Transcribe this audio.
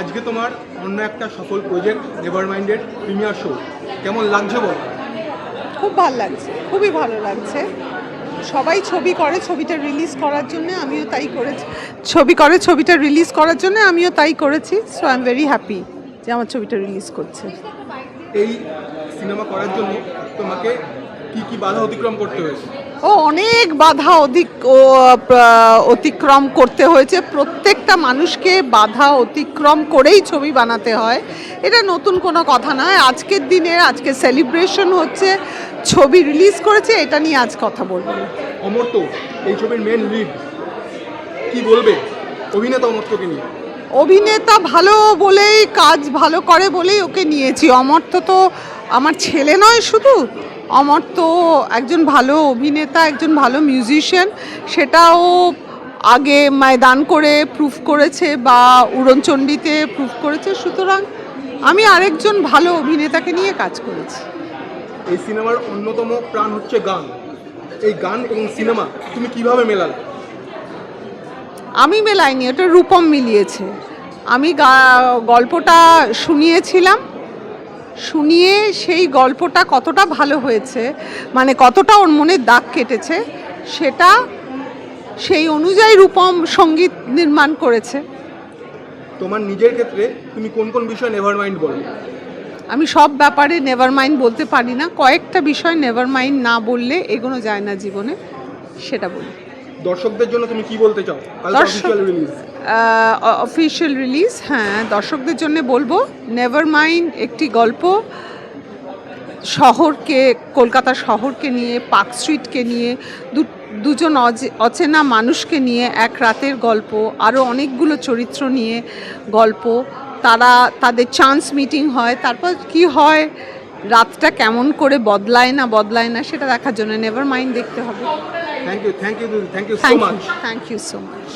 আজকে তোমার অন্য একটা সফল প্রজেক্ট নেভারমাইন্ডের প্রিমিয়ার শো, কেমন লাগছে বল? খুব ভালো লাগছে, খুবই ভালো লাগছে। সবাই ছবি করে ছবিটা রিলিজ করার জন্য, আমিও তাই করেছি। ছবিটা রিলিজ করার জন্য আমিও তাই করেছি। So I am very happy যে আমার ছবিটা রিলিজ করছে। এই সিনেমা করার জন্য তোমাকে কি কি বাধা অতিক্রম করতে হয়েছে? অনেক বাধা অতিক্রম করতে হয়েছে। প্রত্যেকটা মানুষকে বাধা অতিক্রম করেই ছবি বানাতে হয়, এটা নতুন কোনো কথা নয়। আজকের দিনে আজকে সেলিব্রেশন হচ্ছে, ছবি রিলিজ করেছে, এটা নিয়ে আজ কথা বলবো। অমর্ত্য এই ছবির মেন লিড, কি বলবে অভিনেতা অমর্ত্যকে নিয়ে? অভিনেতা ভালো বলেই, কাজ ভালো করে বলেই ওকে নিয়েছি। অমর্ত্য তো আমার ছেলে নয় শুধু, অমর্ত্য একজন ভালো অভিনেতা, একজন ভালো মিউজিশিয়ান। সেটাও আগে ময়দান করে প্রুফ করেছে বা উড়নচণ্ডীতে প্রুফ করেছে। সুতরাং আমি আরেকজন ভালো অভিনেতাকে নিয়ে কাজ করেছি। এই সিনেমার অন্যতম প্রাণ হচ্ছে গান। এই গান এবং সিনেমা তুমি কিভাবে মেলালে? আমি মেলাইনি, ওটা রূপম মিলিয়েছে। আমি গল্পটা শুনিয়েছিলাম, শুনিয়ে সেই গল্পটা কতটা ভালো হয়েছে, মানে কতটা ওর মনে দাগ কেটেছে, সেটা সেই অনুযায়ী রূপম সঙ্গীত নির্মাণ করেছে। তোমার নিজের ক্ষেত্রে তুমি কোন কোন বিষয় নেভারমাইন্ড বলো? আমি সব ব্যাপারে নেভারমাইন্ড বলতে পারি না, কয়েকটা বিষয় নেভারমাইন্ড না বললে এগোনো যায় না জীবনে, সেটা বলি। দর্শকদের জন্য তুমি কি বলতে চাও? অফিশিয়াল রিলিজ, হ্যাঁ, দর্শকদের জন্য বলবো নেভারমাইন্ড একটি গল্প শহরকে, কলকাতা শহরকে নিয়ে, পার্ক স্ট্রিটকে নিয়ে, দুজন অচেনা মানুষকে নিয়ে এক রাতের গল্প, আরও অনেকগুলো চরিত্র নিয়ে গল্প। তাদের চান্স মিটিং হয়, তারপর কি হয়, রাতটা কেমন করে বদলায় না সেটা দেখার জন্য নেভারমাইন্ড দেখতে হবে। Thank you so much. Thank you so much.